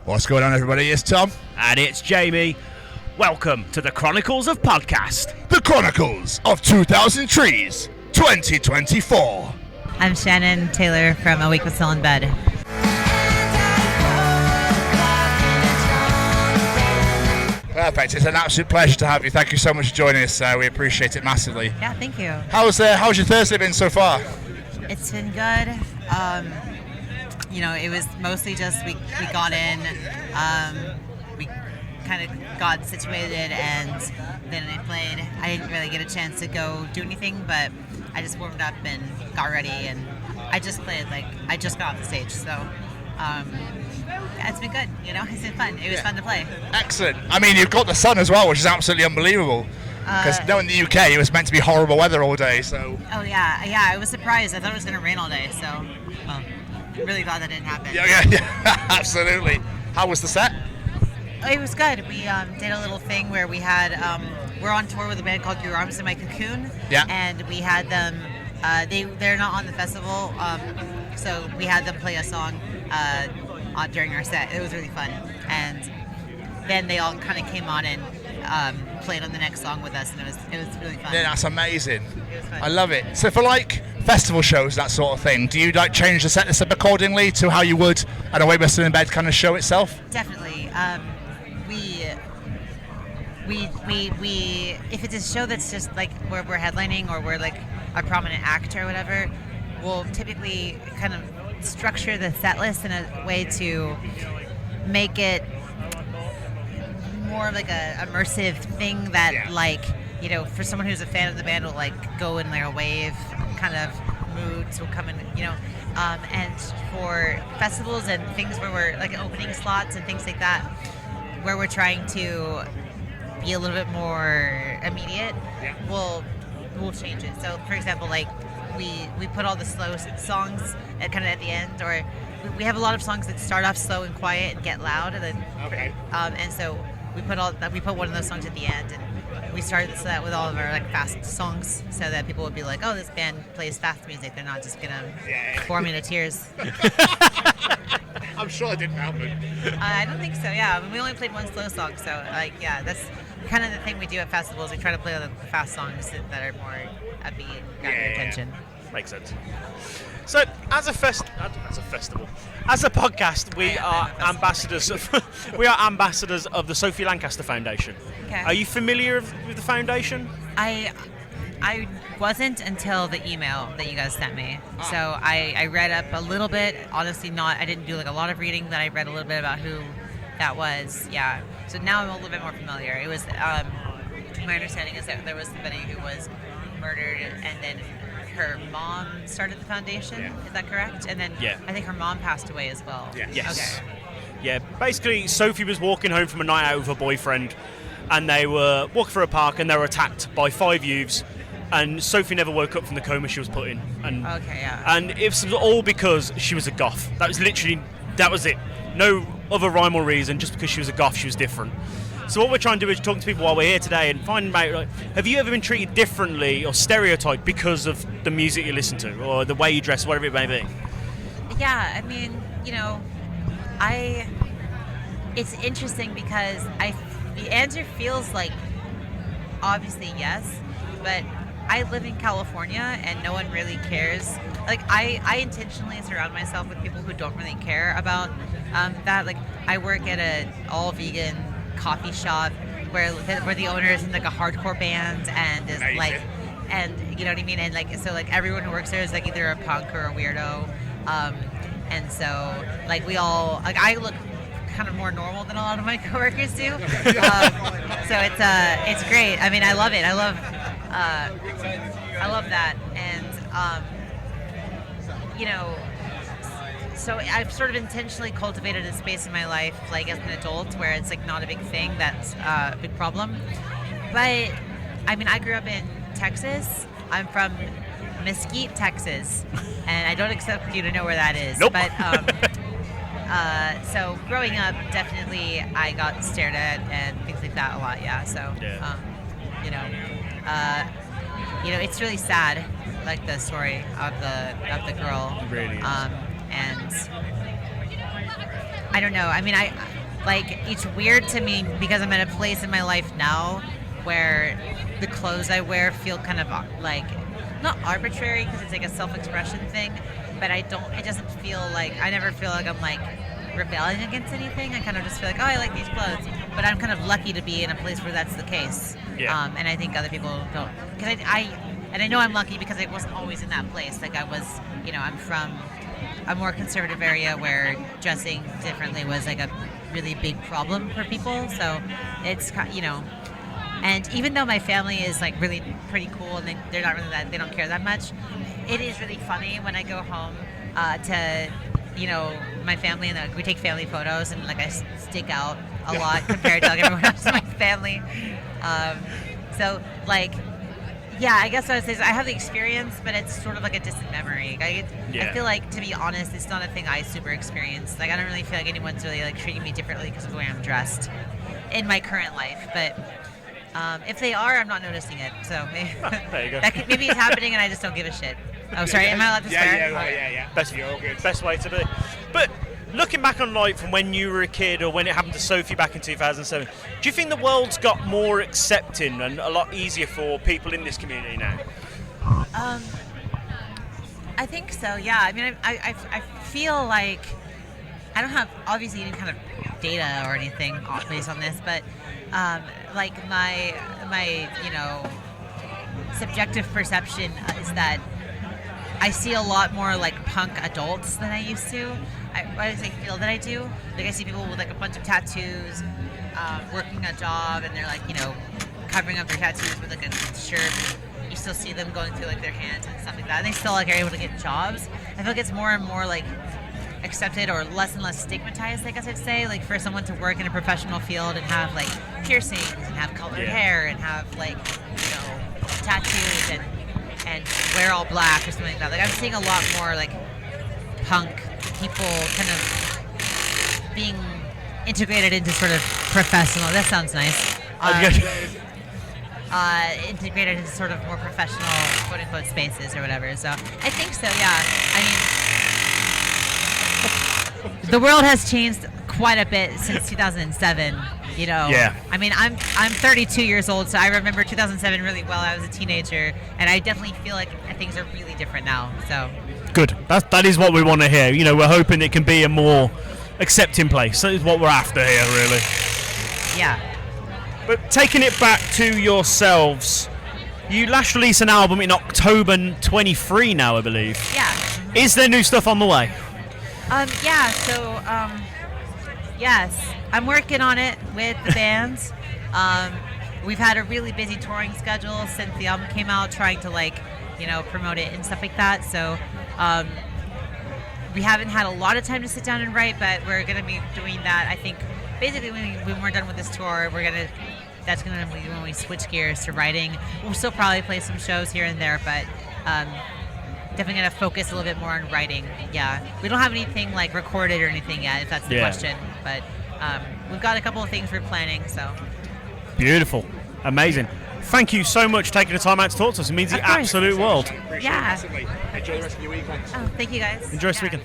What's going on, everybody? It's Tom. And it's Jamie. Welcome to the Chronicles of Podcast. The Chronicles of 2000 Trees, 2024. I'm Shannon Taylor from awakebutstillinbed. Perfect. It's an absolute pleasure to have you. Thank you so much for joining us. We appreciate it massively. Yeah, thank you. How's your Thursday been so far? It's been good. It was mostly just we got in, we kind of got situated, and then I played. I didn't really get a chance to go do anything, but I just warmed up and got ready, and I just played. I just got off the stage, so it's been good. It's been fun. It was fun to play. Excellent. I mean, you've got the sun as well, which is absolutely unbelievable. Because in the UK, it was meant to be horrible weather all day. So. Oh yeah. I was surprised. I thought it was going to rain all day. So, really glad that didn't happen. Yeah, absolutely. How was the set? It was good. We did a little thing where we had we're on tour with a band called Your Arms in My Cocoon. Yeah. And we had them. They're not on the festival, so we had them play a song during our set. It was really fun, and then they all kind of came on and played on the next song with us, and it was really fun. Yeah, that's amazing. It was fun. I love it. So for festival shows, that sort of thing, do you change the set list up accordingly to how you would an Away Bustin' in Bed kind of show itself? Definitely. We if it's a show that's just where we're headlining or we're a prominent act or whatever, we'll typically kind of structure the set list in a way to make it more like a immersive thing that for someone who's a fan of the band will go in a wave kind of mood to come in, and for festivals and things where we're opening slots and things like that, where we're trying to be a little bit more immediate, we'll change it. So for example, we put all the slow songs at the end, or we have a lot of songs that start off slow and quiet and get loud, and then and so we put one of those songs at the end, and we started that with all of our fast songs, so that people would be like, oh, this band plays fast music, they're not just gonna bore me into tears. I'm sure it didn't happen. I don't think so. Yeah, we only played one slow song, so that's kind of the thing we do at festivals. We try to play the fast songs that are more upbeat, got your attention. Makes sense. So, as a festival, as a podcast, we are ambassadors of the Sophie Lancaster Foundation. Okay. Are you familiar with the foundation? I wasn't until the email that you guys sent me. So I read up a little bit. Honestly, I didn't do a lot of reading, but I read a little bit about who that was. Yeah. So now I'm a little bit more familiar. It was my understanding is that there was somebody who was murdered, and then her mom started the foundation. Yeah. Is that correct? And then I think her mom passed away as well. Yeah. Yes. Okay. Yeah. Basically, Sophie was walking home from a night out with her boyfriend, and they were walking through a park, and they were attacked by 5 youths. And Sophie never woke up from the coma she was put in. And and it was all because she was a goth. That was it. No other rhyme or reason. Just because she was a goth, she was different. So what we're trying to do is talk to people while we're here today and find out, have you ever been treated differently or stereotyped because of the music you listen to or the way you dress, whatever it may be? Yeah, I mean, it's interesting because the answer feels obviously yes, but I live in California and no one really cares. I intentionally surround myself with people who don't really care about that. I work at an all-vegan coffee shop where the owner is in a hardcore band and is and you know what I mean, and so everyone who works there is either a punk or a weirdo, and so we all I look kind of more normal than a lot of my coworkers do. So it's great. I mean, I love it. I love that, and so I've sort of intentionally cultivated a space in my life, as an adult, where it's not a big thing that's a big problem. But I mean, I grew up in Texas. I'm from Mesquite, Texas, and I don't expect you to know where that is. Nope. But so growing up, definitely I got stared at and things like that a lot. Yeah. So it's really sad, the story of the girl. It really is. And I don't know. I mean, like it's weird to me because I'm at a place in my life now where the clothes I wear feel kind of like not arbitrary because it's like a self-expression thing, but it doesn't feel like, I never feel like I'm like rebelling against anything. I kind of just feel like, oh, I like these clothes, but I'm kind of lucky to be in a place where that's the case. And I think other people don't, because I know I'm lucky because I wasn't always in that place. Like I was, I'm from a more conservative area where dressing differently was like a really big problem for people. So it's, and even though my family is like really pretty cool and they're not really they don't care that much, it is really funny when I go home to, my family, and we take family photos and like I stick out a lot compared to like everyone else in my family. So like, yeah, I guess what I would say is I have the experience, but it's sort of like a distant memory. I feel like, to be honest, it's not a thing I super experience. Like I don't really feel like anyone's really like treating me differently because of the way I'm dressed in my current life. But if they are, I'm not noticing it. So maybe, there you go. Maybe it's happening and I just don't give a shit. Oh, sorry. Am I allowed to swear? Yeah. Best way to be. But looking back on life from when you were a kid or when it happened to Sophie back in 2007, do you think the world's got more accepting and a lot easier for people in this community now? I think so, yeah. I mean, I feel like I don't have obviously any kind of data or anything based on this, but like my subjective perception is that I see a lot more like punk adults than I used to. I feel that I do. Like I see people with like a bunch of tattoos, working a job, and they're like, covering up their tattoos with like a shirt. You still see them going through like their hands and stuff like that, and they still like are able to get jobs. I feel like it's more and more like accepted or less and less stigmatized, I guess I'd say, like for someone to work in a professional field and have like piercings and have colored hair and have like tattoos and wear all black or something like that. Like I'm seeing a lot more like punk people kind of being integrated into sort of professional. That sounds nice. Integrated into sort of more professional quote unquote spaces or whatever. So I think so. Yeah. I mean, the world has changed quite a bit since 2007. Yeah. I mean, I'm 32 years old, so I remember 2007 really well. I was a teenager, and I definitely feel like things are really different now. So good. That is what we want to hear. We're hoping it can be a more accepting place. That is what we're after here, really. Yeah. But taking it back to yourselves, you last released an album in October 23 now, I believe. Yeah. Is there new stuff on the way? Yes, I'm working on it with the bands. We've had a really busy touring schedule since the album came out, trying to promote it and stuff like that. So we haven't had a lot of time to sit down and write, but we're going to be doing that. I think basically when we're done with this tour, that's going to be when we switch gears to writing. We'll still probably play some shows here and there, but definitely going to focus a little bit more on writing. Yeah, we don't have anything like recorded or anything yet, if that's the question, but we've got a couple of things we're planning. So beautiful, amazing. Thank you so much for taking the time out to talk to us. It means the absolute world. Yeah. Enjoy the rest of your weekend. Oh, thank you guys. Enjoy this weekend.